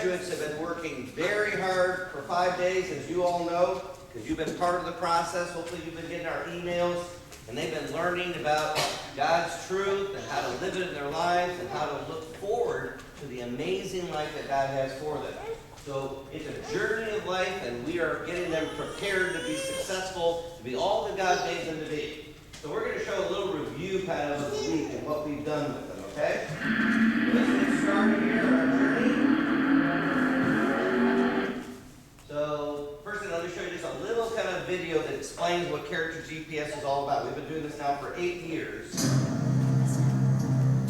graduates have been working very hard for 5 days, as you all know, because you've been part of the process. Hopefully you've been getting our emails, and they've been learning about God's truth and how to live it in their lives and how to look forward to the amazing life that God has for them. So it's a journey of life, and we are getting them prepared to be successful, to be all that God made them to be. So we're going to show a little review kind of the week and what we've done with them, okay? So let's get started here on our journey. So first thing, let me show you just a little kind of video that explains what Character GPS is all about. We've been doing this now for 8 years.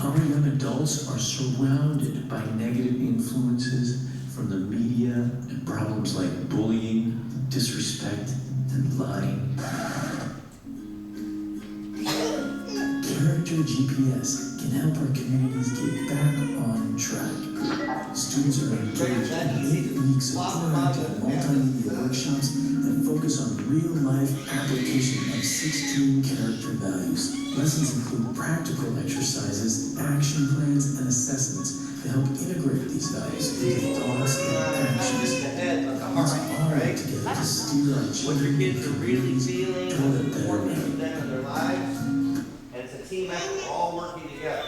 Our young adults are surrounded by negative influences from the media and problems like bullying, disrespect, and lying. Character GPS can help our communities get back on track. Students are engaged in 8 weeks of interactive multimedia workshops that focus on real-life application of 16 character values. Lessons include practical exercises, action plans, and assessments to help integrate these values into thoughts and actions. It's our right together to steer our What your children kids are really feeling, toward a what's better important to way. them in their lives, and it's a team effort. We're all working together.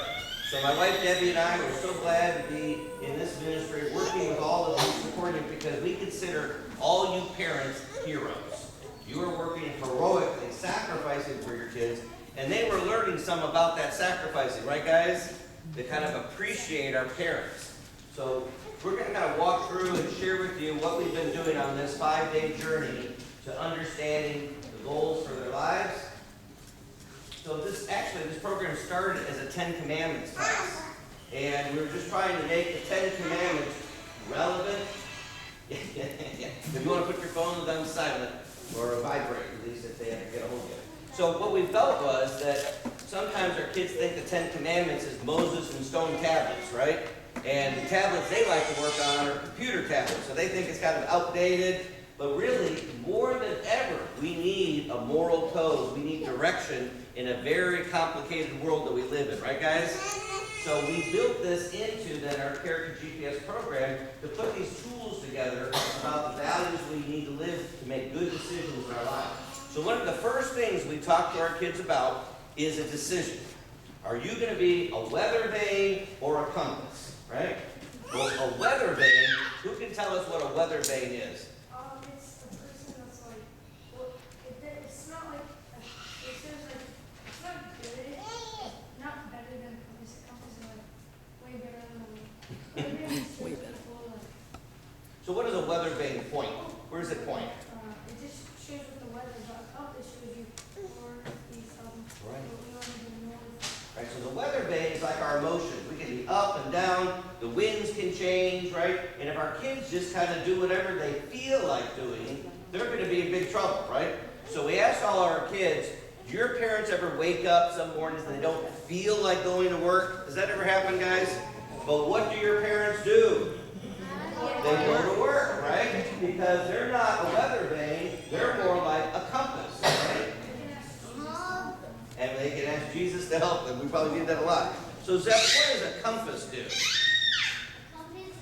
So my wife Debbie and I were so glad to be in this ministry, working with all of you, supporting you, because we consider all you parents heroes. You are working heroically, sacrificing for your kids, and they were learning some about that sacrificing, right guys? They kind of appreciate our parents. So we're going to kind of walk through and share with you what we've been doing on this 5-day journey to understanding the goals for their lives. So this program started as a 10 Commandments class. And we were just trying to make the 10 Commandments relevant. Yeah. If you want to put your phone on silent or vibrate, at least if they have to get a hold of you. So what we felt was that sometimes our kids think the 10 Commandments is Moses and stone tablets, right? And the tablets they like to work on are computer tablets. So they think it's kind of outdated. But really, more than ever, we need a moral code. We need direction in a very complicated world that we live in, right guys? So we built this into then our Character GPS program to put these tools together about the values we need to live to make good decisions in our lives. So one of the first things we talk to our kids about is a decision. Are you going to be a weather vane or a compass, right? Well, a weather vane, who can tell us what a weather vane is? It's the person that's like, well, it's not like, it says like, it's not good, not better than compass. Compass is like way better than the way better. So what does a weather vane point? Where does it point? It just shows what the weather is. But compass shows you north, east, south. Right. What we want to do north. Right, so the weather vane is like our emotions. We can be up and down, the winds can change, right? And if our kids just kind of do whatever they feel like doing, they're going to be in big trouble, right? So we asked all our kids, do your parents ever wake up some mornings and they don't feel like going to work? Does that ever happen, guys? But what do your parents do? They go to work, right? Because they're not a weather vane, they're more like a compass, right? And they can ask Jesus to help them. We probably need that a lot. So Zeph, what does a compass do? Compass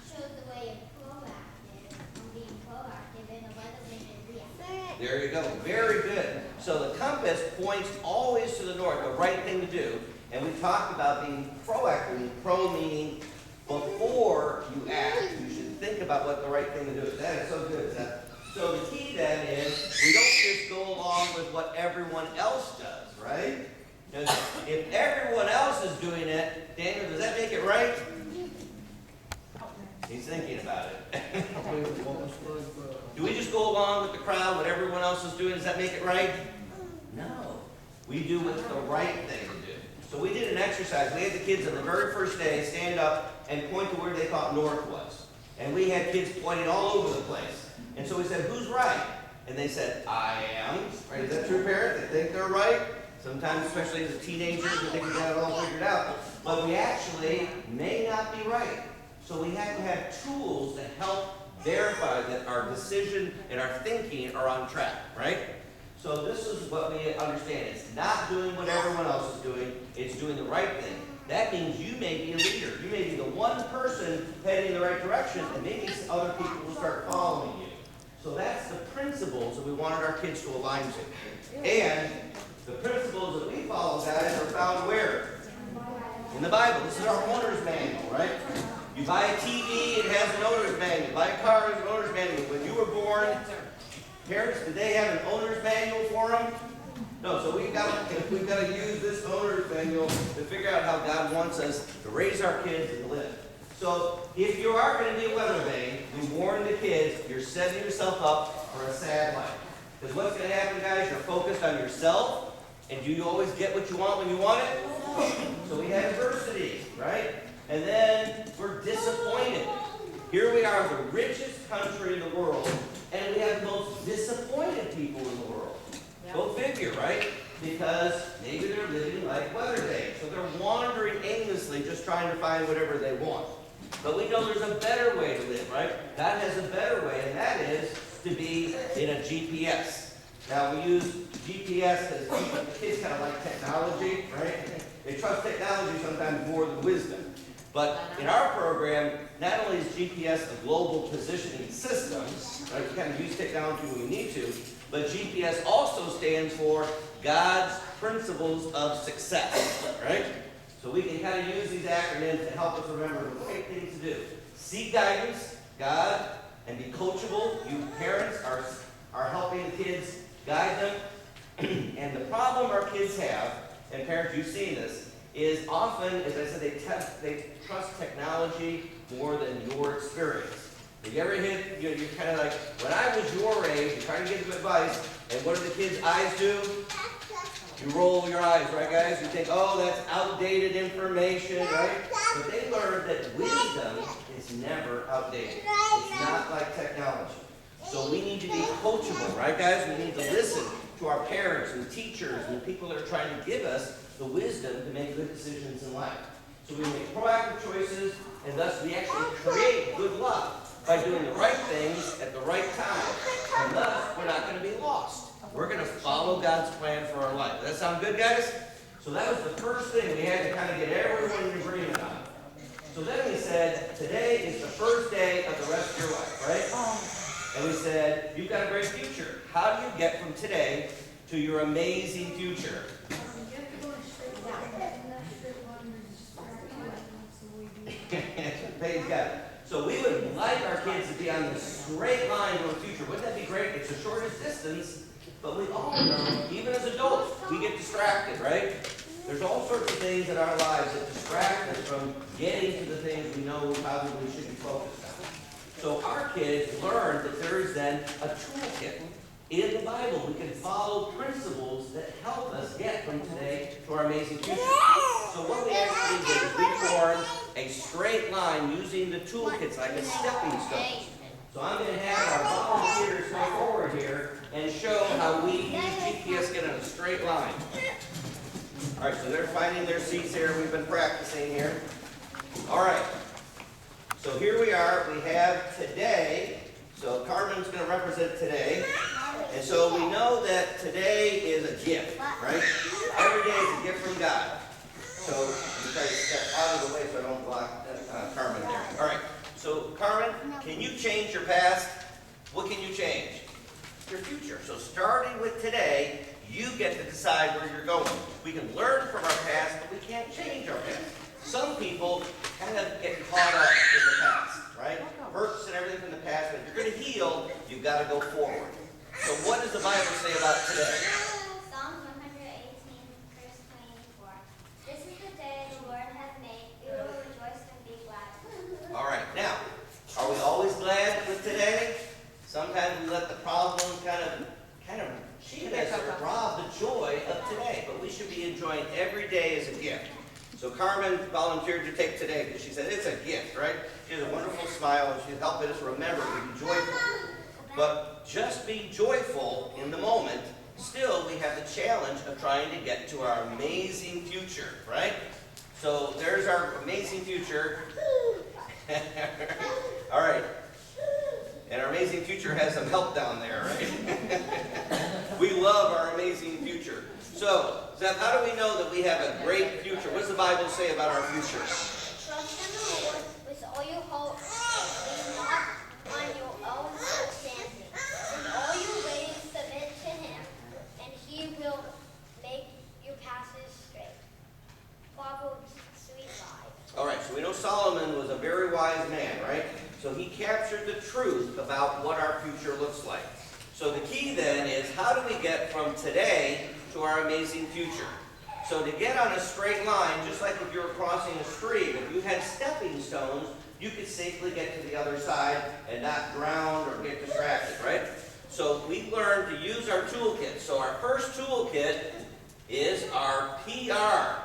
shows the way of proactive, being proactive, and the weather vane is reactive. There you go. Very good. So the compass points always to the north, the right thing to do. And we talked about being proactive. Pro meaning before you act, you should think about what the right thing to do is. That is so good, Zeph. So the key then is we don't just go along with what everyone else does, right? Because if everyone else is doing it, Daniel, does that make it right? He's thinking about it. Do we just go along with the crowd, what everyone else is doing? Does that make it right? No. We do what's the right thing to do. So we did an exercise. We had the kids on the very first day stand up and point to where they thought north was. And we had kids pointing all over the place. And so we said, who's right? And they said, I am. Right? Is that true, parent? They think they're right? Sometimes, especially as teenagers, we think we got it all figured out. But we actually may not be right. So we have to have tools to help verify that our decision and our thinking are on track, right? So this is what we understand. It's not doing what everyone else is doing. It's doing the right thing. that means you may be a leader. You may be the one person heading in the right direction, and maybe other people will start following you. So that's the principles that we wanted our kids to align to. And the principles that we follow, guys, are found where? In the Bible. This is our owner's manual, right? You buy a TV, it has an owner's manual. You buy a car, it has an owner's manual. When you were born, parents, did they have an owner's manual for them? No, so we've got to use this owner's manual to figure out how God wants us to raise our kids and live. So if you are going to be a weather vane, we warn the kids, you're setting yourself up for a sad life. Because what's going to happen, guys, you're focused on yourself, and do you always get what you want when you want it? So we have adversity, right? And then we're disappointed. Here we are, the richest country in the world, and we have the most disappointed people in the world. Go figure, right? Because maybe they're living like weather vanes. So they're wandering aimlessly, just trying to find whatever they want. But we know there's a better way to live, right? God has a better way, and that is to be in a GPS. Now, we use GPS because the kids kind of like technology, right? They trust technology sometimes more than wisdom. But in our program, not only is GPS a global positioning system, right? We kind of use technology when we need to, but GPS also stands for God's principles of success, right? So we can kind of use these acronyms to help us remember the right things to do. Seek guidance, God, and be coachable. You parents are helping the kids, guide them. And the problem our kids have, and parents, you've seen this, is often, as I said, they trust technology more than your experience. Have you ever hit, you're kind of like, when I was your age, you're trying to give them advice, and what do the kids' eyes do? You roll your eyes, right, guys? You think, oh, that's outdated information, right? But they learned that wisdom is never outdated. It's not like technology. So we need to be coachable, right, guys? We need to listen to our parents and teachers and the people that are trying to give us the wisdom to make good decisions in life. So we make proactive choices, and thus we actually create good luck by doing the right things at the right time. And thus, we're not going to be lost. We're going to follow God's plan for our life. Does that sound good, guys? So that was the first thing we had to kind of get everyone in agreement on. So then we said, today is the first day of the rest of your life, right? And we said, you've got a great future. How do you get from today to your amazing future? You have to go in a straight line, and that straight line is that's the way we Praise God. So we would like our kids to be on the straight line to the future. Wouldn't that be great? It's the shortest distance, but we all know, even as adults, we get distracted, right? There's all sorts of things in our lives that distract us from getting to the things we know probably should be focused on. So our kids learn that there is then a toolkit in the Bible. We can follow principles that help us get from today to our amazing future. So what we actually did is we formed a straight line using the toolkits like a stepping stone. So I'm going to have our volunteers come forward here and show how we use GPS to get on a straight line. All right, so they're finding their seats here. We've been practicing here. All right. So here we are. We have today. So Carmen's going to represent today. And so we know that today is a gift, right? Every day is a gift from God. So I'm trying to step out of the way so I don't block Carmen there. All right. So Carmen, can you change your past? What can you change? Your future. So starting with today, you get to decide where you're going. We can learn from our past, but we can't change our past. Some people kind of get caught up in the past, right? Hurts and everything from the past, but if you're going to heal, you've got to go forward. So what does the Bible say about today? Psalm 118, verse 24. This is the day the Lord has made. We will rejoice and be glad. All right. Now, are we always glad with today? Sometimes we let the problems kind of cheat us or rob the joy of today. But we should be enjoying every day as a gift. So Carmen volunteered to take today because she said it's a gift, right? She has a wonderful smile and she's helping us remember to be joyful. But just be joyful in the moment. Still, we have the challenge of trying to get to our amazing future, right? So there's our amazing future. All right. And our amazing future has some help down there, right? We love our amazing future. So, Zeb, how do we know that we have a great future? What does the Bible say about our future? Trust in the Lord with all your heart, lean not on your own understanding. In all your ways submit to him, and he will make your paths straight. Proverbs 3:5. All right, so we know Solomon was a very wise man, right? So he captured the truth about what our future looks like. So the key then is, how do we get from today to our amazing future? So to get on a straight line, just like if you were crossing a stream, if you had stepping stones, you could safely get to the other side and not drown or get distracted, right? So we learned to use our toolkit. So our first toolkit is our PR.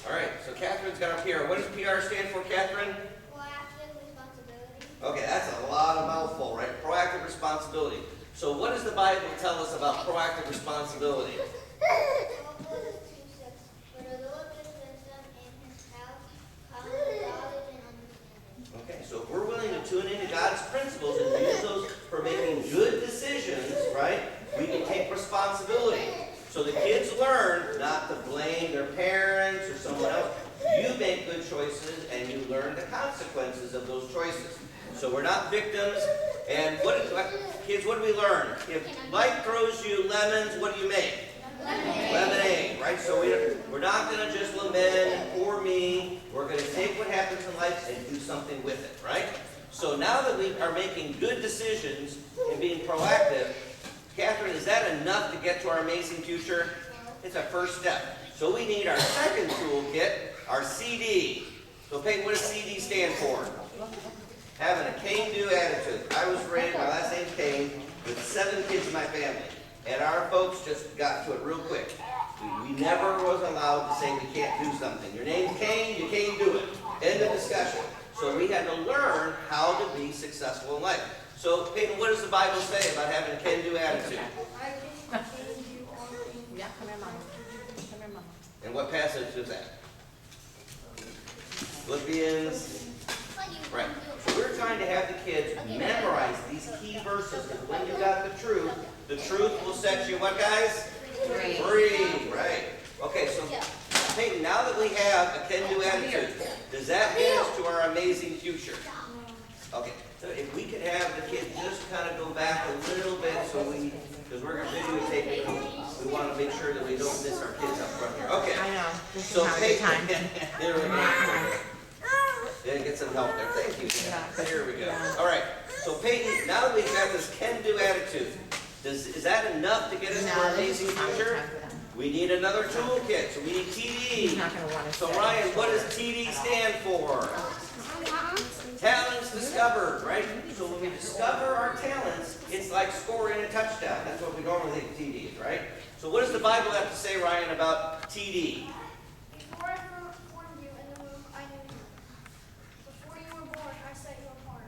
All right, so Catherine's got our PR. What does PR stand for, Catherine? Proactive responsibility. Okay, that's a lot of mouthful, right? Proactive responsibility. So what does the Bible tell us about proactive responsibility? Proverbs 2:6. For the Lord gives wisdom in his house, knowledge and understanding. Okay, so if we're willing to tune into God's principles and use those for making good decisions, right, we can take responsibility. So the kids learn not to blame their parents or someone else. You make good choices and you learn the consequences of those choices. So we're not victims. And kids, what do we learn? If life throws you lemons, what do you make? Lemonade, right? So we're not going to just lament and poor me. We're going to take what happens in life and do something with it, right? So now that we are making good decisions and being proactive, Catherine, is that enough to get to our amazing future? It's a first step. So we need our second toolkit, our CD. So Peyton, what does CD stand for? Having a can-do attitude. I was raised, my last name's Kane, with 7 kids in my family. And our folks just got to it real quick. We never was allowed to say we can't do something. Your name's Kane, you can't do it. End of discussion. So we had to learn how to be successful in life. So Peyton, what does the Bible say about having a can-do attitude? I can do all things. Yeah, come here, Mama. Come here, Mama. And what passage is that? Philippians. Right. So we're trying to have the kids memorize these key verses, because when you got the truth will set you what, guys? Free. Right. Okay, so Peyton, now that we have a can-do attitude, does that get us to our amazing future? Okay. So if we could have the kids just kind of go back a little bit, because we're going to videotape it, we want to make sure that we don't miss our kids up front here. Okay. I know. This So is not a good time. there we go. Yeah, get some help there. Thank you. There we go. All right. So Peyton, now that we've got this can-do attitude, is that enough to get us to our No, this amazing is not a good future? time for them. We need another toolkit. So we need He's TD. not going to want to So stay. Ryan, what does TD stand for? Talents discovered, right? So when we discover our talents, it's like scoring a touchdown. That's what we normally think TD is, right? So what does the Bible have to say, Ryan, about TD? Before I formed you in the womb, I knew you. Before you were born, I set you apart.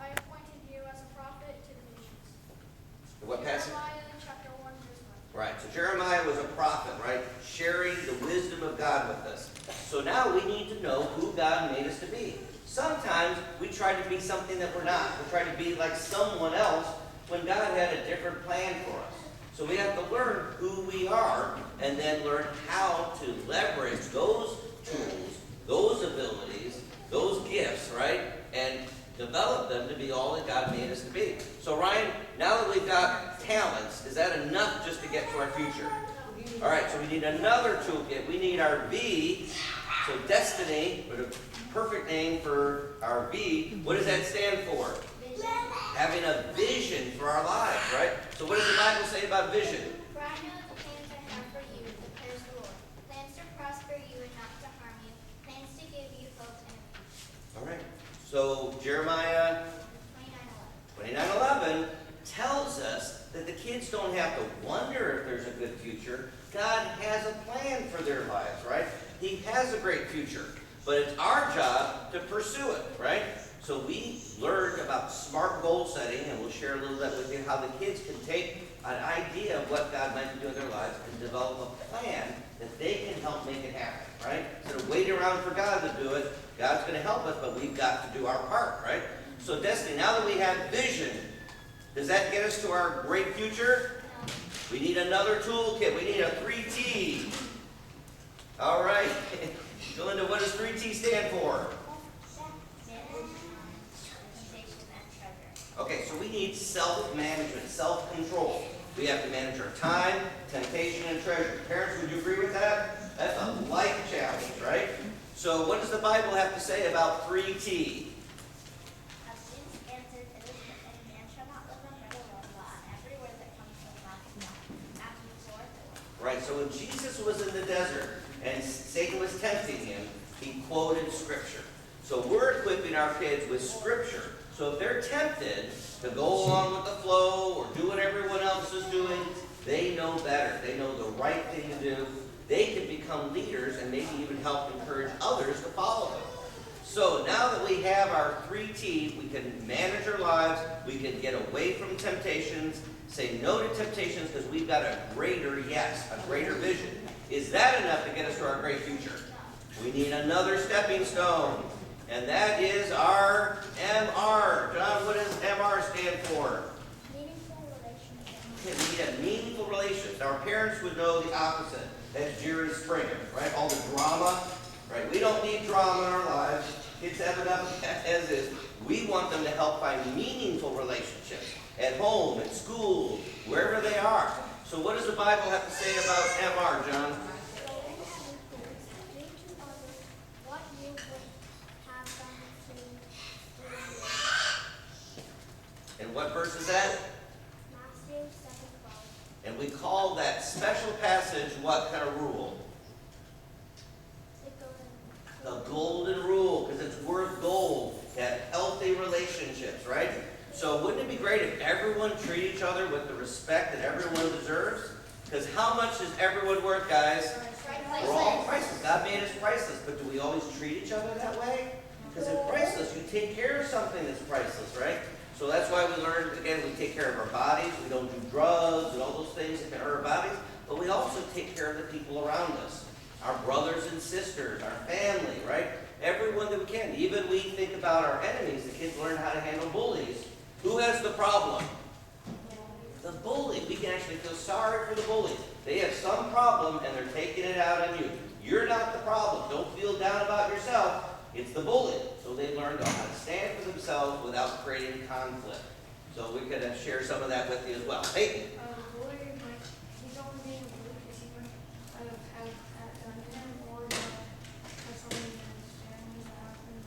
I appointed you as a prophet to the nations. What passage? Jeremiah chapter 1, verse 1. Right, so Jeremiah was a prophet, right? Sharing the wisdom of God with us. So now we need to know who God made us to be. Sometimes we try to be something that we're not. We try to be like someone else when God had a different plan for us. So we have to learn who we are and then learn how to leverage those tools, those abilities, those gifts, right? And develop them to be all that God made us to be. So Ryan, now that we've got talents, is that enough just to get to our future? All right, so we need another toolkit. We need our V. So destiny, with a perfect name for our V. What does that stand for? Vision. Having a vision for our lives, right? So what does the Bible say about vision? For I know the plans I have for you, declares the Lord. Plans to prosper you and not to harm you. Plans to give you hope and a future. All right. So Jeremiah 29:11 tells us that the kids don't have to wonder if there's a good future. God has a plan for their lives, right? He has a great future. But it's our job to pursue it, right? So we learned about smart goal setting, and we'll share a little bit with you how the kids can take an idea of what God might do in their lives and develop a plan that they can help make it happen, right? Instead of waiting around for God to do it, God's going to help us, but we've got to do our part, right? So Destiny, now that we have vision, does that get us to our great future? We need another toolkit. We need a 3T. All right. Belinda, what does 3T stand for? Okay, so we need self-management, self-control. We have to manage our time, temptation, and treasure. Parents, would you agree with that? That's a life challenge, right? So what does the Bible have to say about 3T? Right, so when Jesus was in the desert and Satan was tempting him, he quoted Scripture. So we're equipping our kids with Scripture. So if they're tempted to go along with the flow or do what everyone else is doing, they know better. They know the right thing to do. They can become leaders and maybe even help encourage others to follow them. So now that we have our 3T, we can manage our lives, we can get away from temptations, say no to temptations because we've got a greater yes, a greater vision. Is that enough to get us to our great future? We need another stepping stone, and that is our MR. John, what does MR stand for? Meaningful relationships. Okay, we need a meaningful relationship. Our parents would know the opposite. That's Jerry Springer, right? All the drama, right? We don't need drama in our lives. Kids have enough as is. We want them to help find meaningful relationships at home, at school, wherever they are. So what does the Bible have to say about MR, John? What you would have them to do. And what verse is that? Matthew 7:12. And we call that special passage what kind of rule? The golden rule, because it's worth gold to have healthy relationships, right? So wouldn't it be great if everyone treated each other with the respect that everyone deserves? Because how much is everyone worth, guys? We're all priceless. God made us priceless, but do we always treat each other that way? Because it's priceless. You take care of something that's priceless, right? So that's why we learned, again, we take care of our bodies. We don't do drugs and all those things that can hurt our bodies. But we also take care of the people around us. Our brothers and sisters, our family, right? Everyone that we can. Even we think about our enemies. The kids learn how to handle bullies. Who has the problem? The bully. We can actually feel sorry for the bully. They have some problem and they're taking it out on you. You're not the problem. Don't feel down about yourself. It's the bully. So they learn how to stand for themselves without creating conflict. So we could share some of that with you as well. Hey. Bullying, like, he's only being bullied because he wouldn't have done him or have someone in his family that happened.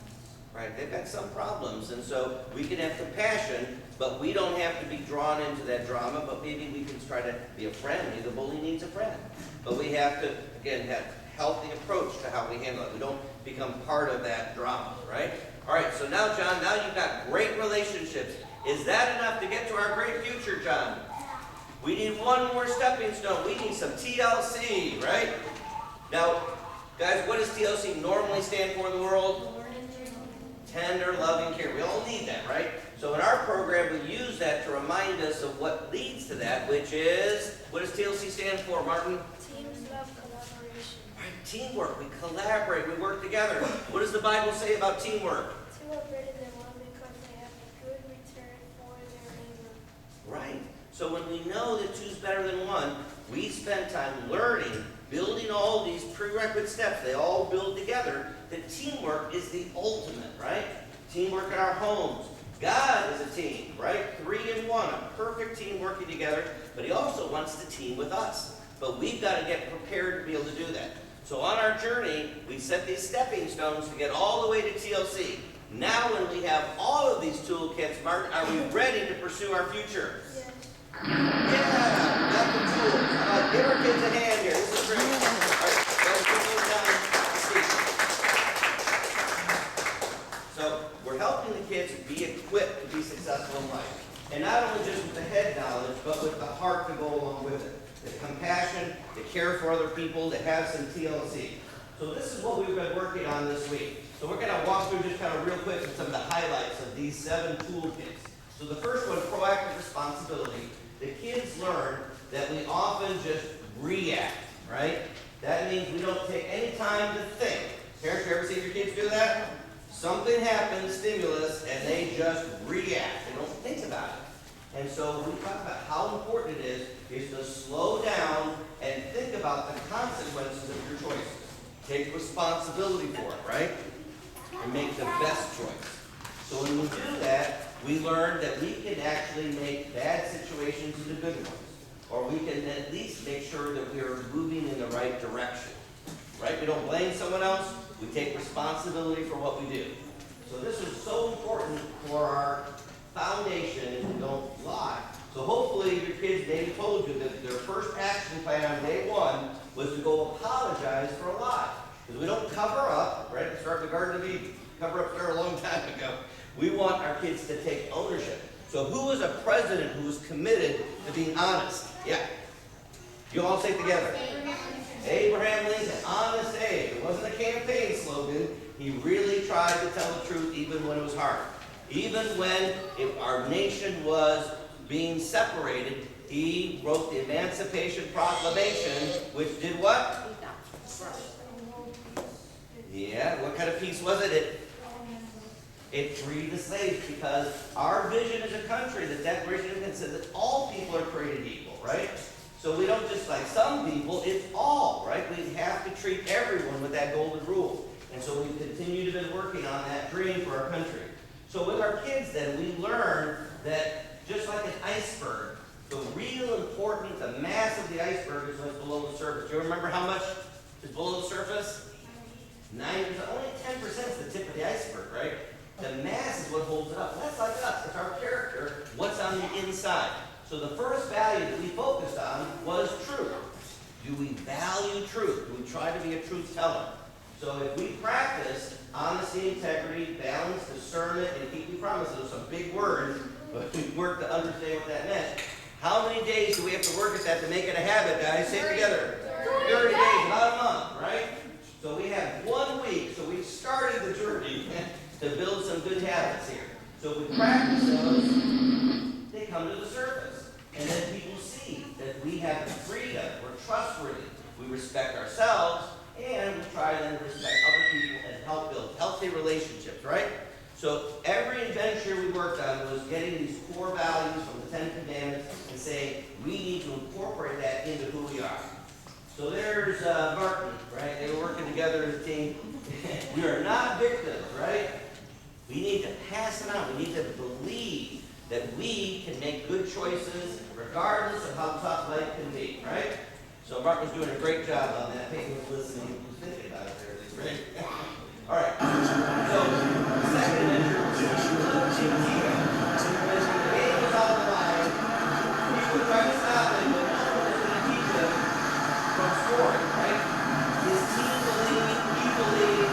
Right, they've got some problems, and so we can have compassion, but we don't have to be drawn into that drama, but maybe we can try to be a friend. Maybe the bully needs a friend. But we have to, again, have a healthy approach to how we handle it. We don't become part of that drama, right? All right, so now, John, now you've got great relationships. Is that enough to get to our great future, John? We need one more stepping stone. We need some TLC, right? Now, guys, what does TLC normally stand for in the world? Tender, loving care. We all need that, right? So in our program, we use that to remind us of what leads to that, which is, what does TLC stand for, Martin? Teams love collaboration. Right, teamwork. We collaborate. We work together. What does the Bible say about teamwork? Two are better than one because they have a good return for their labor. Right. So when we know that two's better than one, we spend time learning, building all these prerequisite steps. They all build together. That teamwork is the ultimate, right? Teamwork in our homes. God is a team, right? 3 in 1, a perfect team working together. But he also wants to team with us. But we've got to get prepared to be able to do that. So on our journey, we set these stepping stones to get all the way to TLC. Now when we have all of these toolkits, Martin, are we ready to pursue our future? Yeah, got the tools. Give our kids a hand here. This is great. All right, let's put those down to seat. So we're helping the kids be equipped to be successful in life. And not only just with the head knowledge, but with the heart to go along with it. The compassion, the care for other people, to have some TLC. So this is what we've been working on this week. So we're going to walk through just kind of real quick with some of the highlights of these 7 toolkits. So the first one, proactive responsibility. The kids learn that we often just react, right? That means we don't take any time to think. Parents, you ever see your kids do that? Something happens, stimulus, and they just react. They don't think about it. And so we talk about how important it is to slow down and think about the consequences of your choices. take responsibility for it, right? And make the best choice. So when we do that, we learn that we can actually make bad situations into good ones. Or we can at least make sure that we are moving in the right direction. Right? We don't blame someone else. We take responsibility for what we do. So this is so important for our foundation, and we don't lie. So hopefully your kids, they told you that their first action plan on day one was to go apologize for a lie. Because we don't cover up, right? Start the Garden of Eden. Cover up there a long time ago. We want our kids to take ownership. So who was a president who was committed to being honest? Yeah. You all say it together. Abraham Lincoln, honest Abe. It wasn't a campaign slogan. He really tried to tell the truth even when it was hard. Even when our nation was being separated, he wrote the Emancipation Proclamation, which did what? Yeah, what kind of peace was it? It freed the slaves, because our vision as a country, the Declaration of Independence, says that all people are created equal, right? So we don't just like some people, it's all, right? We have to treat everyone with that golden rule. And so we continue to be working on that dream for our country. So with our kids then, we learn that just like an iceberg, the real important, the mass of the iceberg is what's below the surface. Do you remember how much is below the surface? 90%, only 10% is the tip of the iceberg, right? The mass is what holds it up. That's like us. It's our character, what's on the inside. So the first value that we focused on was truth. Do we value truth? Do we try to be a truth teller? So if we practice honesty, integrity, balance, discernment, and keeping promises, those are some big words, but we work to understand what that meant. How many days do we have to work at that to make it a habit, guys? Say it together. 30 days, about a month, right? So we have 1 week, so we started the journey to build some good habits here. So if we practice those, they come to the surface. And then people see that we have freedom, we're trustworthy, we respect ourselves, and we try then to respect other people and help build healthy relationships, right? So every adventure we worked on was getting these core values from the 10 Commandments and saying we need to incorporate that into who we are. So there's Martin, right? They were working together as a team. We are not victims, right? We need to pass it on. We need to believe that we can make good choices regardless of how tough life can be, right? So Martin was doing a great job on that. Peyton was listening. He was thinking about it there. That's great. All right. So the second adventure was Antigua. Because the game was on the line, people were trying to stop him, but no one was going to keep him from scoring, right? His team believed, he believed.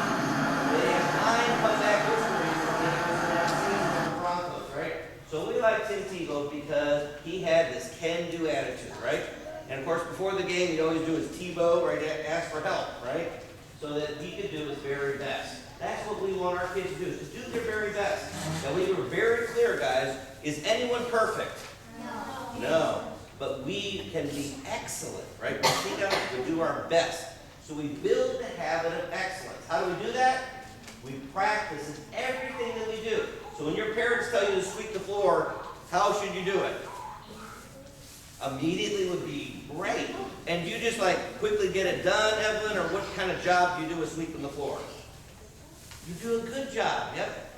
They had 9 comeback victories when he was in that season with the Broncos, right? So we like Tim Tebow because he had this can-do attitude, right? And of course, before the game, he'd always do his Tebow, right? Ask for help, right? So that he could do his very best. That's what we want our kids to do, is to do their very best. Now, we were very clear, guys. Is anyone perfect? No. No. But we can be excellent, right? We seek out to do our best. So we build the habit of excellence. How do we do that? We practice in everything that we do. So when your parents tell you to sweep the floor, how should you do it? Immediately would be great. And you just like quickly get it done, Evelyn, or what kind of job do you do with sweeping the floor? You do a good job, yep.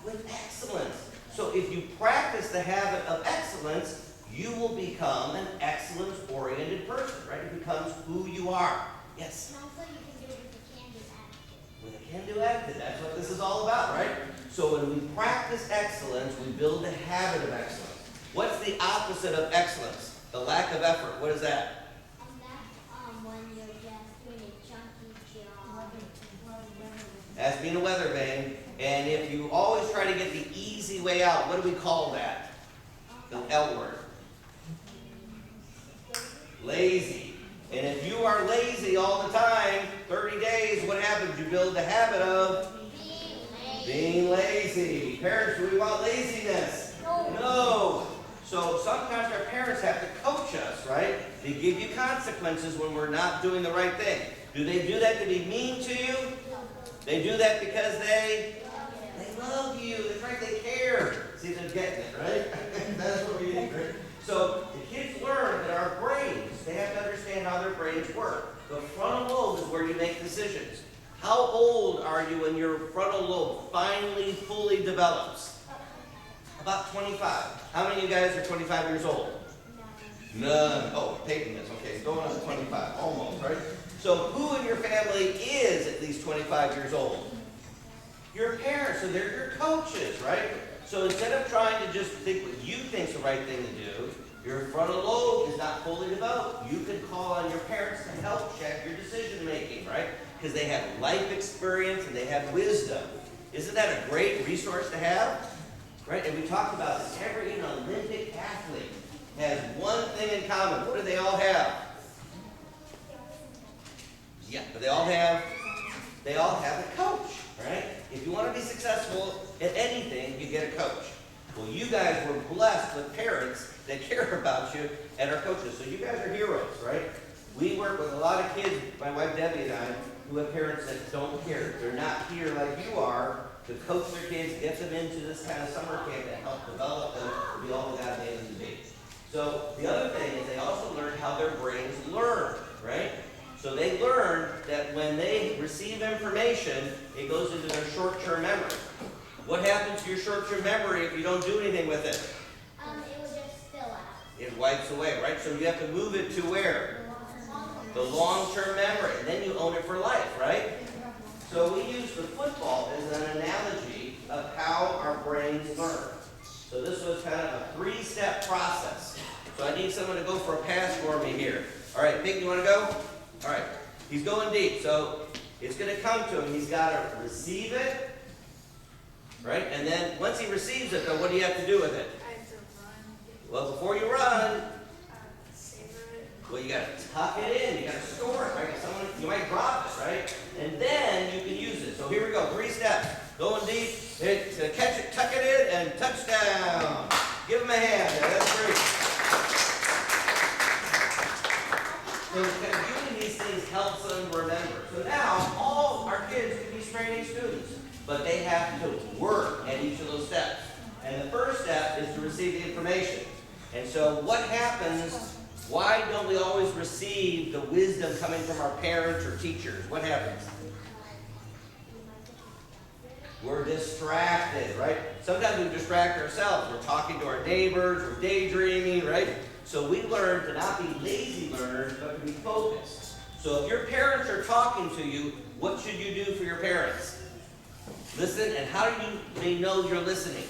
With excellence. So if you practice the habit of excellence, you will become an excellence-oriented person, right? It becomes who you are. Yes? And also you can do it with a can-do attitude. With a can-do attitude. That's what this is all about, right? So when we practice excellence, we build a habit of excellence. What's the opposite of excellence? The lack of effort. What is that? And that's when you're just doing a chunky job. That's being a weather vane. And if you always try to get the easy way out, what do we call that? The L word. Lazy. And if you are lazy all the time, 30 days, what happens? You build the habit of being lazy. Parents, do we want laziness? No. So sometimes our parents have to coach us, right? They give you consequences when we're not doing the right thing. Do they do that to be mean to you? They do that because they love you. That's right, they care. See, they're getting it, right? That's what we need, right? So the kids learn that our brains, they have to understand how their brains work. The frontal lobe is where you make decisions. How old are you when your frontal lobe finally fully develops? About 25. How many of you guys are 25 years old? None. Oh, Peyton is. Okay, going on to 25. Almost, right? So who in your family is at least 25 years old? Your parents. So they're your coaches, right? So instead of trying to just think what you think is the right thing to do, your frontal lobe is not fully developed. You can call on your parents to help check your decision making, right? Because they have life experience and they have wisdom. Isn't that a great resource to have? Right? And we talked about this. Every Olympic athlete has one thing in common. What do they all have? Yeah, but they all have a coach, right? If you want to be successful at anything, you get a coach. Well, you guys were blessed with parents that care about you and are coaches. So you guys are heroes, right? We work with a lot of kids, my wife Debbie and I, who have parents that don't care. They're not here like you are to coach their kids, get them into this kind of summer camp and help develop them to be all the God made them to be. So the other thing is they also learn how their brains learn, right? So they learn that when they receive information, it goes into their short-term memory. What happens to your short-term memory if you don't do anything with it? It will just spill out. It wipes away, right? So you have to move it to where? The long-term memory, and then you own it for life, right? So we use the football as an analogy of how our brains learn. So this was kind of a 3-step process. So I need someone to go for a pass for me here. All right, Pink, you want to go? All right, he's going deep. So it's going to come to him. He's got to receive it, right? And then once he receives it, though, what do you have to do with it? I have to run. Well, before you run, Savor it. well, you got to tuck it in. You got to store it, right? You might drop it, right? And then you can use it. So here we go. 3 steps. Going deep, catch it, tuck it in, and touchdown. Give him a hand there. That's great. So doing these things helps them remember. So now all our kids can be straight A students, but they have to work at each of those steps. And the first step is to receive the information. And so what happens? Why don't we always receive the wisdom coming from our parents or teachers? What happens? We're distracted, right? Sometimes we distract ourselves. We're talking to our neighbors, we're daydreaming, right? So we learn to not be lazy learners, but to be focused. So if your parents are talking to you, what should you do for your parents? Listen, and how do they know you're listening?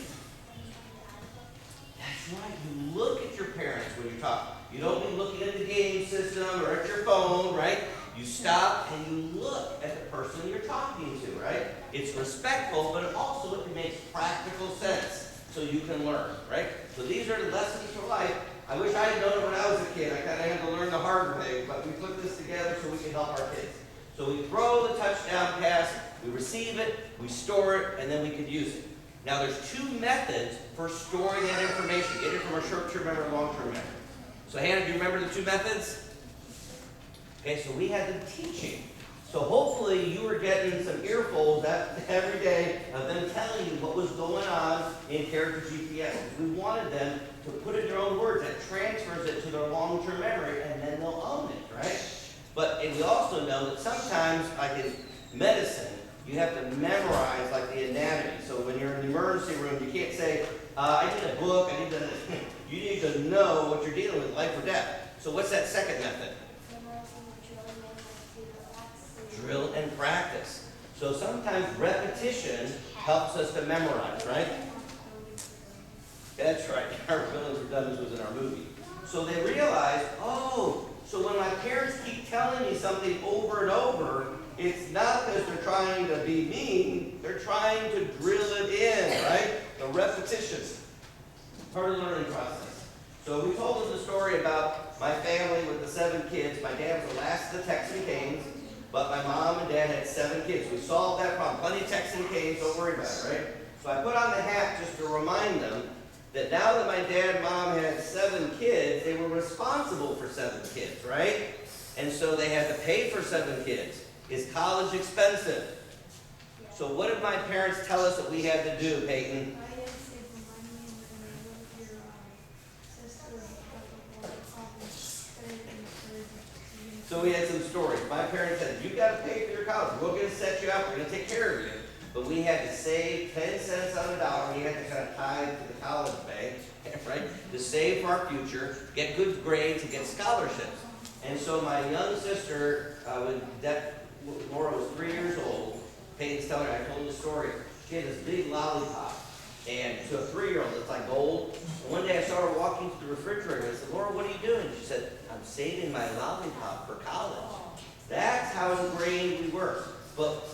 That's right, you look at your parents when you're talking. You don't be looking at the game system or at your phone, right? You stop and you look at the person you're talking to, right? It's respectful, but also it makes practical sense so you can learn, right? So these are the lessons for life. I wish I had known it when I was a kid. I kind of had to learn the hard way, but we put this together so we can help our kids. So we throw the touchdown pass, we receive it, we store it, and then we can use it. Now there's 2 methods for storing that information. Get it from a short-term memory and long-term memory. So Hannah, do you remember the 2 methods? Okay, so we had them teaching. So hopefully you were getting some earfuls every day of them telling you what was going on in Character GPS. We wanted them to put it in their own words. That transfers it to their long-term memory, and then they'll own it, right? And we also know that sometimes, like in medicine, you have to memorize like the anatomy. So when you're in the emergency room, you can't say, I need a book, I need to, you need to know what you're dealing with, life or death. So what's that second method? Drill and practice. So sometimes repetition helps us to memorize, right? That's right. Our villains were done. This was in our movie. So they realized, oh, so when my parents keep telling me something over and over, it's not because they're trying to be mean. They're trying to drill it in, right? The repetition. Part of the learning process. So we told them the story about my family with the 7 kids. My dad was the last of the Texan Canes. But my mom and dad had 7 kids. We solved that problem. Plenty of Texan Canes, don't worry about it, right? So I put on the hat just to remind them that now that my dad and mom had 7 kids, they were responsible for 7 kids, right? And so they had to pay for 7 kids. Is college expensive? So what did my parents tell us that we had to do, Peyton? So we had some stories. My parents said, you gotta pay for your college. We're gonna set you up, we're gonna take care of you. But we had to save 10 cents on a dollar. We had to kind of tithe to the college bank, right? To save for our future, get good grades, and get scholarships. And so my young sister, when Laura was 3 years old, Peyton's telling her, I told the story, she had this big lollipop. And to a 3-year-old, it's like gold. And one day I saw her walking to the refrigerator. I said, Laura, what are you doing? She said, I'm saving my lollipop for college. That's how ingrained we were. But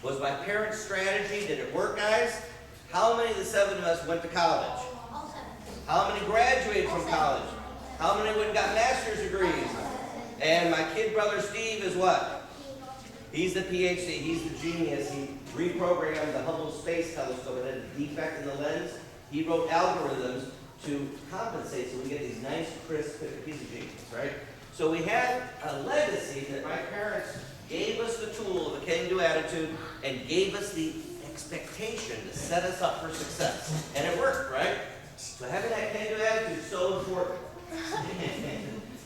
was my parents' strategy, did it work, guys? How many of the 7 of us went to college? All 7. How many graduated from college? How many went and got master's degrees? And my kid brother Steve is what? He's the PhD, he's the genius. He reprogrammed the Hubble Space Telescope. It had a defect in the lens. He wrote algorithms to compensate so we get these nice, crisp pictures. He's a genius, right? So we had a legacy that my parents gave us the tool of a can-do attitude and gave us the expectation to set us up for success. And it worked, right? So having that can-do attitude is so important.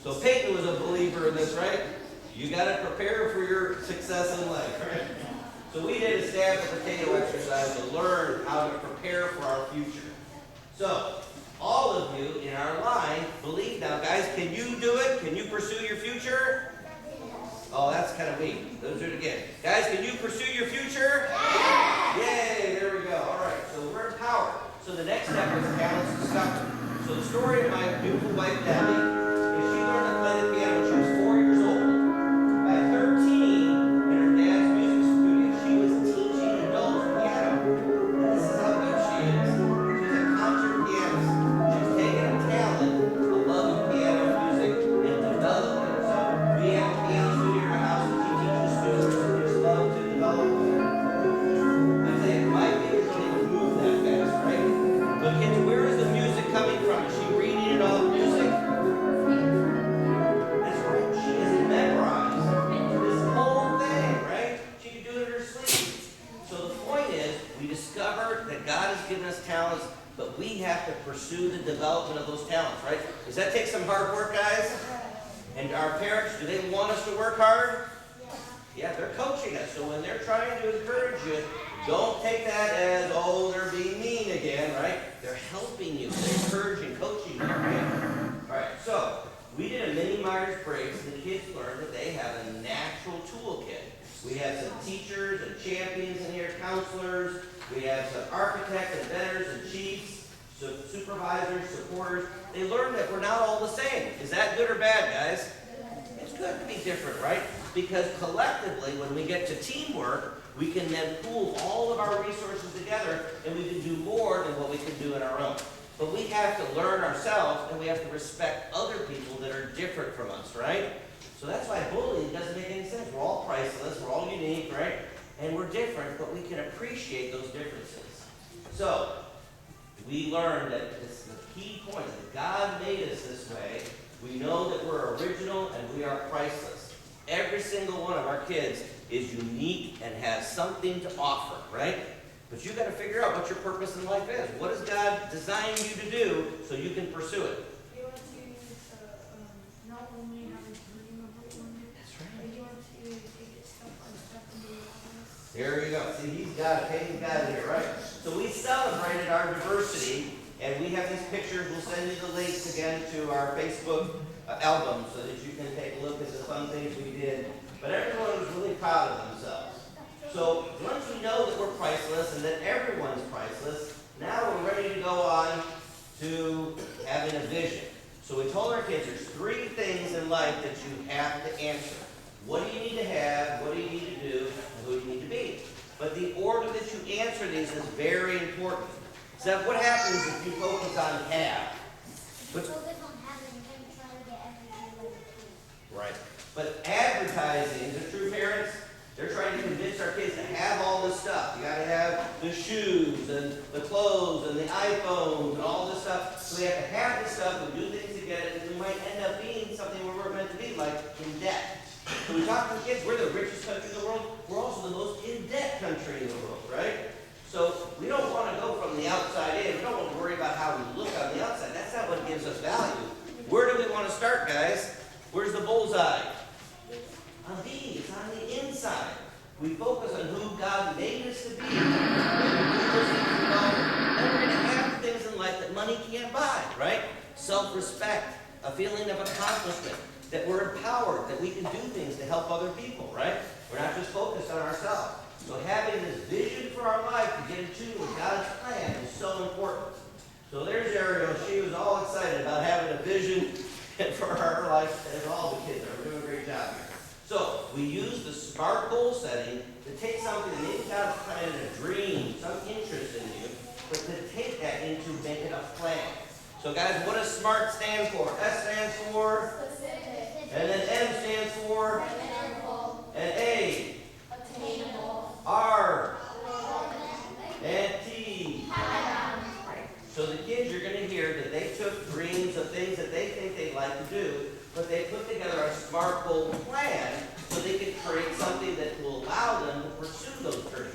So Peyton was a believer in this, right? You got to prepare for your success in life, right? So we did a stab potato exercise to learn how to prepare for our future. So all of you in our line believe now, guys, can you do it? Can you pursue your future? Oh, that's kind of weak. Those are it again. Guys, can you pursue your future? Yay, there we go. All right, so we're empowered. So the next step is talents discovered. So the story of my beautiful wife, Debbie, is she learned to play the piano when she was 4 years old. By 13, in her dad's music studio, she was teaching adults piano. And this is how good she is. She's a concert pianist. She's taken a talent, a love of piano music, and developed it. So we have a piano studio in our house, and she teaches students who just love to develop it. I think my fingers don't even move that fast, right? But kids, where is the music coming from? Is she reading it off music? That's right. She has memorized this whole thing, right? She can do it in her sleep. So the point is, we discovered that God has given us talents, but we have to pursue the development of those talents, right? Does that take some hard work, guys? And our parents, do they want us to work hard? Yeah, they're coaching us. So when they're trying to encourage you, don't take that as, oh, they're being mean again, right? They're helping you. They're encouraging, coaching you, right? All right, so we did a mini Myers-Briggs, and the kids learned that they have a natural toolkit. We have some teachers and champions in here, counselors. We have some architects, inventors, and chiefs, supervisors, supporters. They learned that we're not all the same. Is that good or bad, guys? It's good to be different, right? Because collectively, when we get to teamwork, we can then pool all of our resources together, and we can do more than what we can do on our own. But we have to learn ourselves, and we have to respect other people that are different from us, right? So that's why bullying doesn't make any sense. We're all priceless, we're all unique, right? And we're different, but we can appreciate those differences. So we learned that this is the key point, that God made us this way. We know that we're original and we are priceless. Every single one of our kids is unique and has something to offer, right? But you got to figure out what your purpose in life is. What has God designed you to do so you can pursue it? You want to not only have a dream of what you want to do, That's right. but you want to take it step by step and do it. There you go. See, he's got it. Peyton's got it here, right? So we celebrated our diversity, and we have these pictures. We'll send you the links again to our Facebook album so that you can take a look at the fun things we did. But everyone was really proud of themselves. So once we know that we're priceless and that everyone's priceless, now we're ready to go on to having a vision. So we told our kids there's 3 things in life that you have to answer. What do you need to have, what do you need to do, and who do you need to be? But the order that you answer these is very important. So what happens if you focus on have? But, Focus on having and try to get everything. right. But advertising, is it true, parents? They're trying to convince our kids to have all this stuff. You got to have the shoes and the clothes and the iPhones and all this stuff. So we have to have this stuff. We do things to get it, and we might end up being something where we're meant to be, like in debt. So we talk to the kids. We're the richest country in the world. We're also the most in-debt country in the world, right? So we don't want to go from the outside in. We don't want to worry about how we look on the outside. That's not what gives us value. Where do we want to start, guys? Where's the bullseye? on who God made us to be, and we do those things well, then we're going to have things in life that money can't buy, right? Self-respect, a feeling of accomplishment, that we're empowered, that we can do things to help other people, right? We're not just focused on ourselves. So having this vision for our life to get in tune with God's plan is so important. So there's Ariel. She was all excited about having a vision for her life, as all the kids are. We're doing a great job here. So we use the SMART goal setting to take something in God's plan, a dream, some interest in you, but to take that into making a plan. So guys, what does SMART stand for? S stands for? Specific. And then M stands for? Attainable. And A? Attainable. R? And T? So the kids, you're going to hear that they took dreams of things that they think they'd like to do, but they put together a SMART goal plan so they could create something that will allow them to pursue those dreams.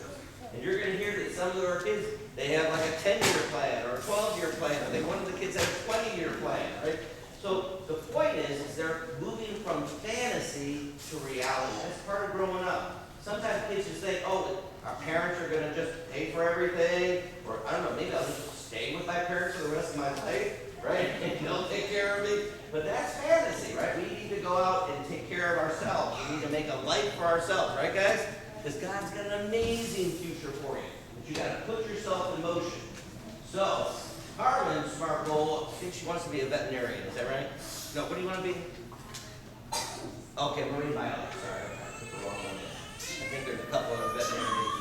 And you're going to hear that some of our kids, they have like a 10-year plan or a 12-year plan. I think one of the kids has a 20-year plan, right? So the point is they're moving from fantasy to reality. That's part of growing up. Sometimes kids just think, oh, our parents are going to just pay for everything, or I don't know, maybe I'll just stay with my parents for the rest of my life, right? And they'll take care of me. But that's fantasy, right? We need to go out and take care of ourselves. We need to make a life for ourselves, right, guys? Because God's got an amazing future for you. But you got to put yourself in motion. So, Carmen's SMART goal, I think she wants to be a veterinarian. Is that right? No, what do you want to be? Okay, marine biologist. Sorry, I put the wrong one in. I think there's a couple of veterinarians.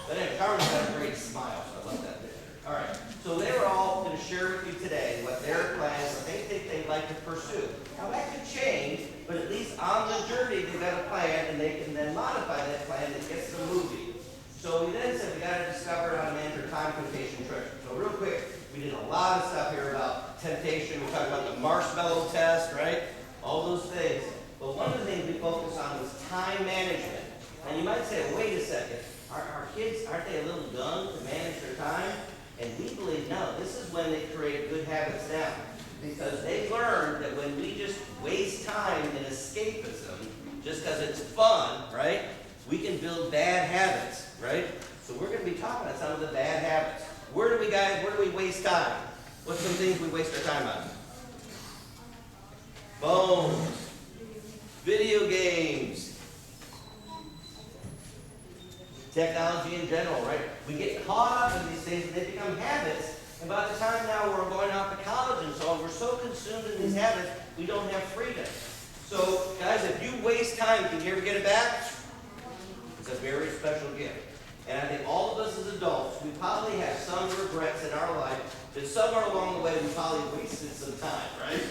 But anyway, Carmen's got a great smile, so I love that picture. All right, so they were all going to share with you today what their plans, what they think they'd like to pursue. Now that could change, but at least on the journey they've got a plan, and they can then modify that plan that gets them moving. So we then said we got to discover how to manage our time, temptation, treasure. So real quick, we did a lot of stuff here about temptation. We talked about the marshmallow test, right? All those things. But one of the things we focused on was time management. And you might say, well, wait a second. Our kids, aren't they a little young to manage their time? And we believe, no, this is when they create good habits now. Because they learned that when we just waste time in escapism, just because it's fun, right, we can build bad habits, right? So we're going to be talking about some of the bad habits. Where do we waste time? What's some things we waste our time on? Phones, video games, technology in general, right? We get caught up in these things and they become habits. And by the time now we're going off to college and so on, we're so consumed in these habits, we don't have freedom. So, guys, if you waste time, can you ever get it back? It's a very special gift. And I think all of us as adults, we probably have some regrets in our life that somewhere along the way we probably wasted some time, right?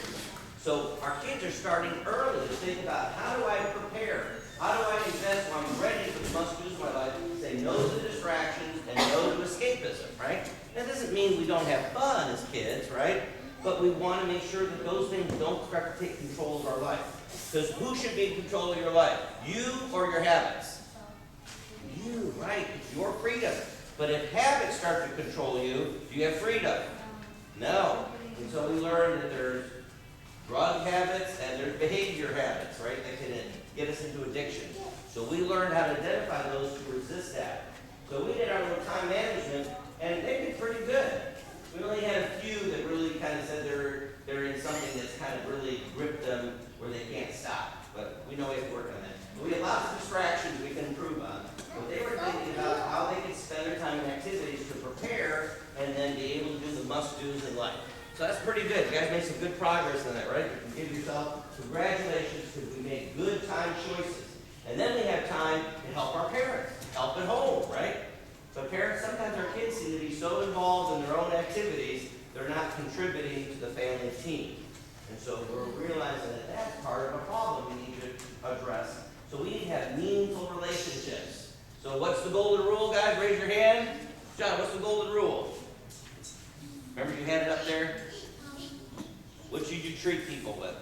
So our kids are starting early to think about, how do I prepare? How do I invest when I'm ready for the must-dos of my life? Say no to distractions and no to escapism, right? That doesn't mean we don't have fun as kids, right? But we want to make sure that those things don't start to take control of our life. Because who should be in control of your life? You or your habits? You, right? It's your freedom. But if habits start to control you, do you have freedom? No. And so we learn that there's drug habits and there's behavior habits, right? That can get us into addiction. So we learned how to identify those to resist that. So we did our little time management, and they did pretty good. We only had a few that really kind of said they're in something that's kind of really gripped them where they can't stop. But we know we have to work on that. But we have lots of distractions we can improve on. But they were thinking about how they could spend their time in activities to prepare and then be able to do the must-dos in life. So that's pretty good. You guys made some good progress on that, right? You can give yourself congratulations because we made good time choices. And then we have time to help our parents, help at home, right? So parents, sometimes our kids seem to be so involved in their own activities, they're not contributing to the family team. And so we're realizing that that's part of a problem we need to address. So we need to have meaningful relationships. So what's the golden rule, guys? Raise your hand. John, what's the golden rule? Remember you had it up there? What should you treat people with?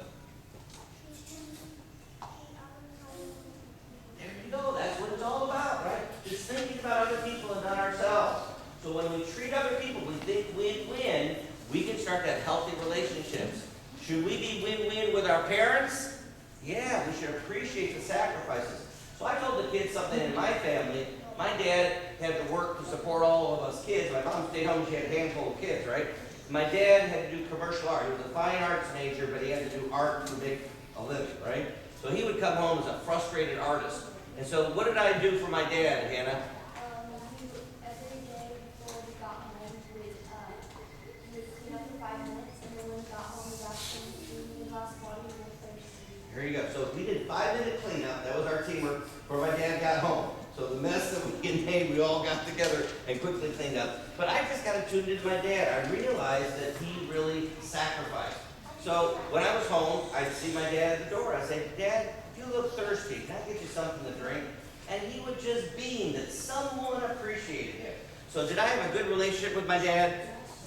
There you go. That's what it's all about, right? Just thinking about other people and not ourselves. So when we treat other people, we think win-win, we can start to have healthy relationships. Should we be win-win with our parents? Yeah, we should appreciate the sacrifices. So So I told the kids something in my family. My dad had to work to support all of us kids. My mom stayed home, she had a handful of kids, right? My dad had to do commercial art. He was a fine arts major, but he had to do art to make a living, right? So he would come home as a frustrated artist. And so what did I do for my dad, Hannah? Every day before we got home, we would clean up for 5 minutes, and then when we got home, we got some food in the glass bottle and we'd play. Here you go. So we did 5-minute cleanup. That was our teamwork before my dad got home. So the mess that we had made, we all got together and quickly cleaned up. But I just got tuned into my dad. I realized that he really sacrificed. So when I was home, I'd see my dad at the door. I'd say, Dad, you look thirsty. Can I get you something to drink? And he would just beam that someone appreciated him. So did I have a good relationship with my dad?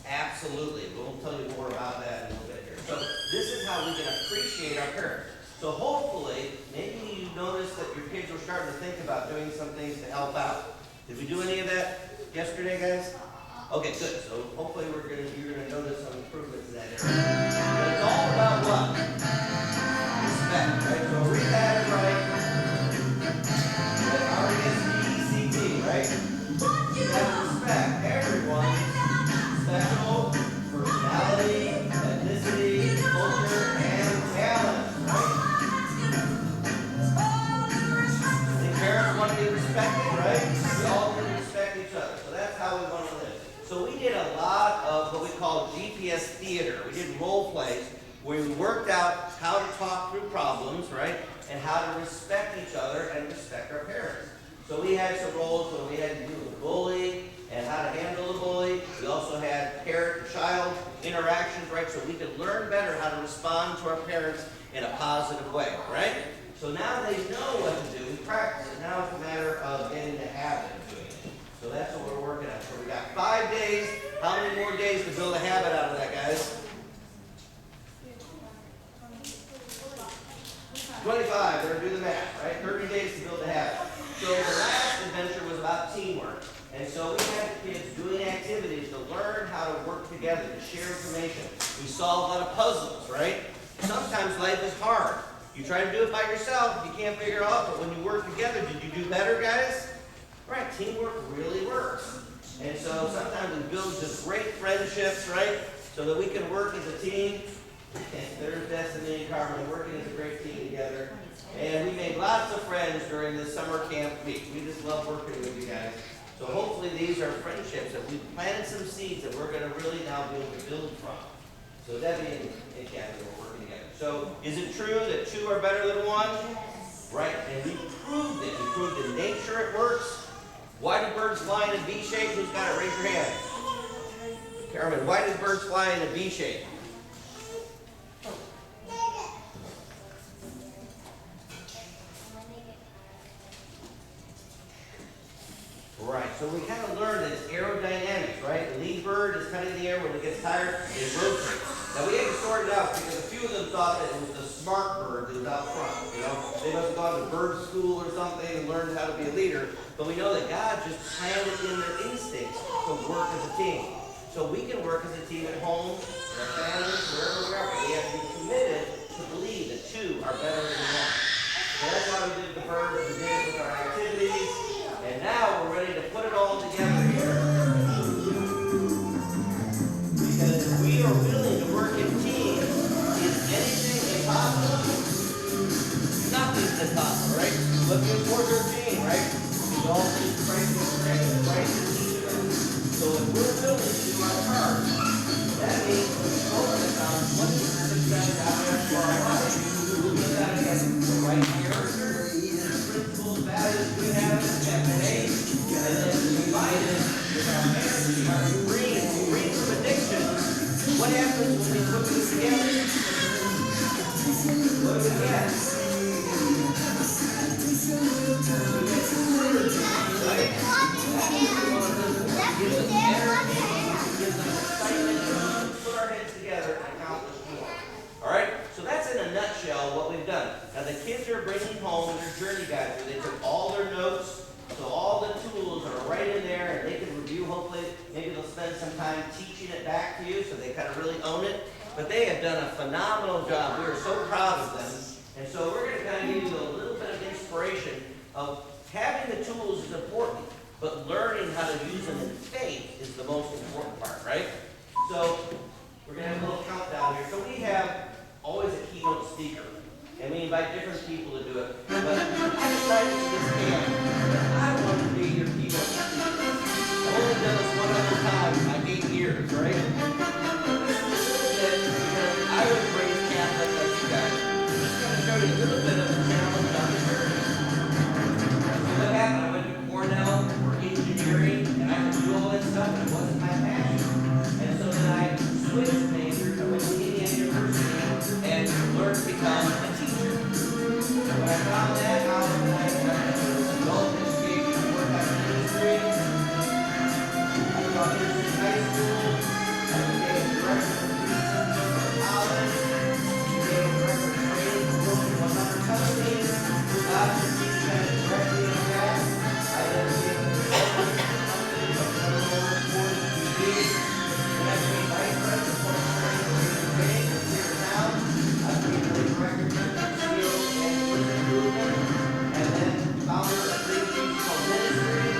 Absolutely. We'll tell you more about that in a little bit here. So this is how we can appreciate our parents. So hopefully, maybe you noticed that your kids were starting to think about doing some things to help out. Did we do any of that yesterday, guys? Okay, good. So hopefully you're gonna notice some improvements in that area. But it's all about what? Respect, right? So read that right. That's R-E-S-P-E-C-T, right? You have to respect everyone. Special, personality, ethnicity, culture, and talent, right? Parents want to be respected, right? We all need to respect each other. So that's how we want to live. So we did a lot of what we call GPS theater. We did role plays where we worked out how to talk through problems, right? And how to respect each other and respect our parents. So we had some roles where we had to deal with a bully and how to handle a bully. We also had parent-child interactions, right? So we could learn better how to respond to our parents in a positive way, right? So now they know what to do. We practice it. Now it's a matter of getting the habit of doing it. So that's what we're working on. So we got 5 days. How many more days to build a habit out of that, guys? 25. Better do the math, right? 30 days to build a habit. So the last adventure was about teamwork. And so we had the kids doing activities to learn how to work together, to share information. We solved a lot of puzzles, right? Sometimes life is hard. You try to do it by yourself, you can't figure it out, but when you work together, did you do better, guys? Right, teamwork really works. And so sometimes we build just great friendships, right? So that we can work as a team. There's Destiny and Carmen working as a great team together. And we made lots of friends during this summer camp week. We just love working with you guys. So hopefully these are friendships that we've planted some seeds that we're going to really now be able to build from. So Debbie and Kathy are working together. So is it true that 2 are better than 1? Yes. Right, and we proved it. We proved in nature it works. Why do birds fly in a V shape? Who's got it? Raise your hand. Carmen, why do birds fly in a V shape? Right, so we kind of learned that it's aerodynamics, right? The lead bird is kind of in the air. When it gets tired, it rotates. Now we had to sort it out because a few of them thought that it was the smart bird that was out front. You know, they must have gone to bird school or something and learned how to be a leader. But we know that God just planted in their instincts to work as a team. So we can work as a team at home, in our families, wherever we are. But we have to be committed to believe that 2 are better than 1. So that's why we did the birds, we did it with our activities. And now we're ready to put it all together here. Because if we are willing to work in teams, is anything impossible? Nothing's impossible, right? Looking towards our team, right? We all need Christ and strength and Christ in each of us. So if we're willing to do our part, that means we focus on what is the success out there for our life. We'll get that against the right character, principles, values we have, and then combine it with our marriage, our free from addiction. What happens when we put this together? What do we get? Right? Gives us energy, gives us excitement, and we put our heads together and accomplish more. Alright? So that's in a nutshell what we've done. Now the kids are bringing home their journey guides where they took all their notes. So all the tools are right in there and they can review, hopefully, maybe they'll spend some time teaching it back to you so they kind of really own it. But they have done a phenomenal job. We are so proud of them. And so we're going to kind of give you a little bit of inspiration of having the tools is important, but learning how to use them in faith is the most important part, right? So we're going to have a little countdown here. So we have always a keynote speaker, and we invite different people to do it. But I decided for this camp that I want to be your keynote speaker. I've only done this one other time in my 8 years, right? Because I was raised Catholic like you guys. I'm just going to show you a little bit of the challenge on the journey. So what happened? I went to Cornell for engineering, and I could do all that stuff, and it wasn't my passion. And so then I switched majors. I went to Indiana University and learned to become a teacher. When I found that out, I adult education, worked out in industry. I taught history in high school. I became director of college. I became director of training for Fortune 100 companies. God just keeps kind of directly on that. I then became a consultant for companies like General Motors, Ford, and GE. Then I became vice president for training for Bank and here now. I became the director of CEO and improvement, and then founder of Grad Ministry,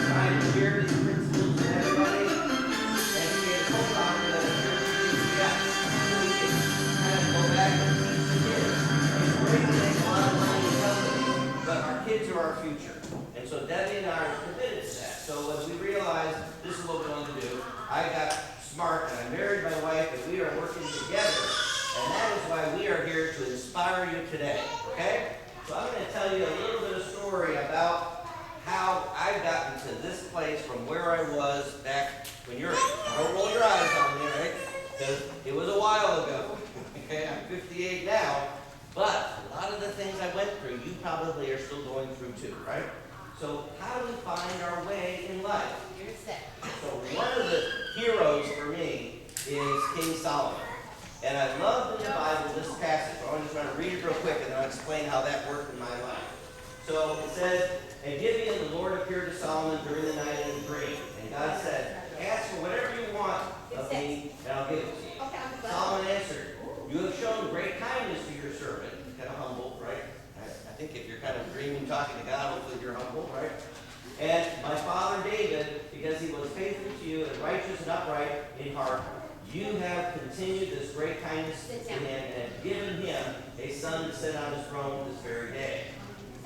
trying to share these principles with everybody, and became a co-founder of the church GCS. So we can kind of go back and teach the kids. It's great to make a lot of money in companies, but our kids are our future. And so Debbie and I are committed to that. So as we realized this is what we want to do, I got smart and I married my wife and we are working together. And that is why we are here to inspire you today, okay? So I'm going to tell you a little bit of story about how I've gotten to this place from where I was back when you're, don't roll your eyes on me, right? Because it was a while ago, okay? I'm 58 now, but a lot of the things I went through, you probably are still going through too, right? So how do we find our way in life? You're set. So one of the heroes for me is King Solomon. And I love in the Bible this passage. I'm just going to read it real quick and then I'll explain how that worked in my life. So it says, and Gideon, the Lord appeared to Solomon during the night in a dream. And God said, ask for whatever you want of me and I'll give it to you. Solomon answered, you have shown great kindness to your servant. Kind of humble, right? I think if you're kind of dreaming, talking to God, hopefully you're humble, right? And my father David, because he was faithful to you and righteous and upright in heart, you have continued this great kindness to him and given him a son to sit on his throne this very day.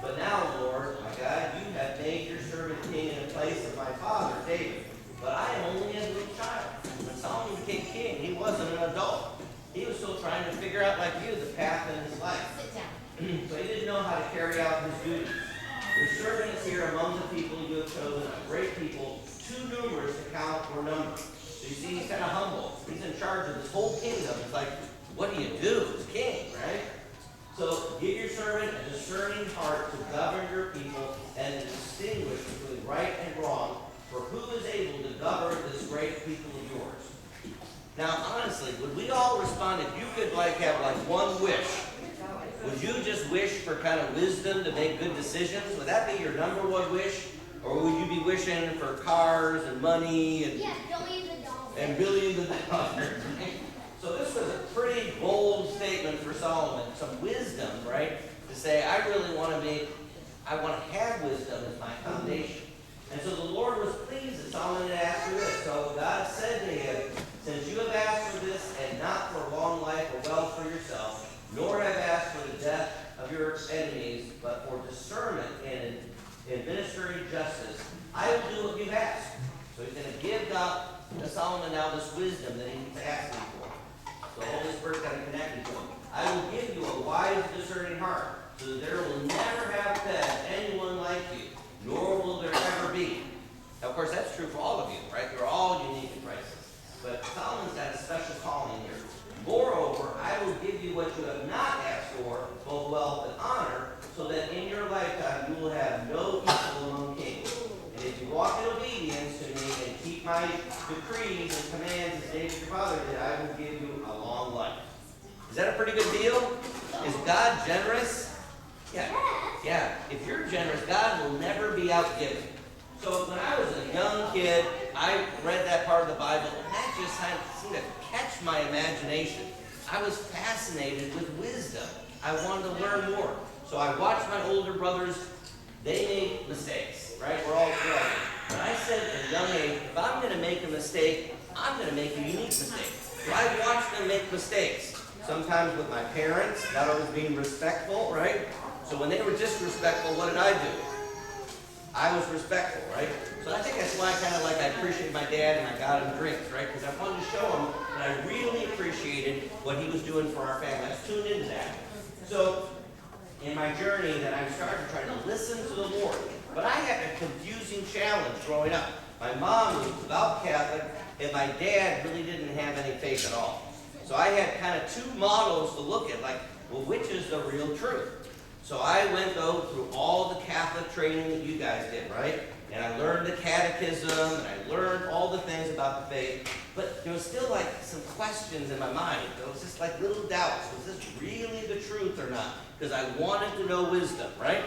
But now, Lord, my God, you have made your servant king in the place of my father David. But I am only a little child. When Solomon became king, he wasn't an adult. He was still trying to figure out, like you, the path in his life. Sit down. So he didn't know how to carry out his duties. Your servant is here among the people you have chosen, a great people, too numerous to count or number. So you see, he's kind of humble. He's in charge of this whole kingdom. It's like, what do you do as king, right? So give your servant a discerning heart to govern your people and to distinguish between right and wrong. For who is able to govern this great people of yours? Now, honestly, would we all respond if you could have one wish? Would you just wish for kind of wisdom to make good decisions? Would that be your number one wish? Or would you be wishing for cars and money and billions of dollars? So this was a pretty bold statement for Solomon. Some wisdom, right? To say, I really want to have wisdom as my foundation. And so the Lord was pleased that Solomon had asked for this. So God said to him, since you have asked for this and not for a long life or wealth for yourself, nor have asked for the death of your enemies, but for discernment and administering justice, I will do what you've asked. So he's going to give God to Solomon now this wisdom that he's asking for. So the Holy Spirit's got to connect to him. I will give you a wise, discerning heart, so that there will never have been anyone like you, nor will there ever be. Now, of course, that's true for all of you, right? You're all unique in Christ. But Solomon's got a special calling here. Moreover, I will give you what you have not asked for, both wealth and honor, so that in your lifetime you will have no equal among kings. And if you walk in obedience to me and keep my decrees and commands as David your father did, I will give you a long life. Is that a pretty good deal? Is God generous? Yeah. If you're generous, God will never be outgiven. So when I was a young kid, I read that part of the Bible, and that just seemed to catch my imagination. I was fascinated with wisdom. I wanted to learn more. So I watched my older brothers they make mistakes, right? We're all growing. But I said at a young age, if I'm going to make a mistake, I'm going to make a unique mistake. So I watched them make mistakes. Sometimes with my parents, not always being respectful, right? So when they were disrespectful, what did I do? I was respectful, right? So I think that's why I appreciated my dad and I got him drinks, right? Because I wanted to show him that I really appreciated what he was doing for our family. I was tuned into that. So in my journey that I started trying to listen to the Lord. But I had a confusing challenge growing up. My mom was devout Catholic and my dad really didn't have any faith at all. So I had kind of two models to look at, like, well, which is the real truth? So I went, though, through all the Catholic training that you guys did, right? And I learned the catechism, and I learned all the things about the faith. But there was still, like, some questions in my mind. There was just, like, little doubts. Was this really the truth or not? Because I wanted to know wisdom, right?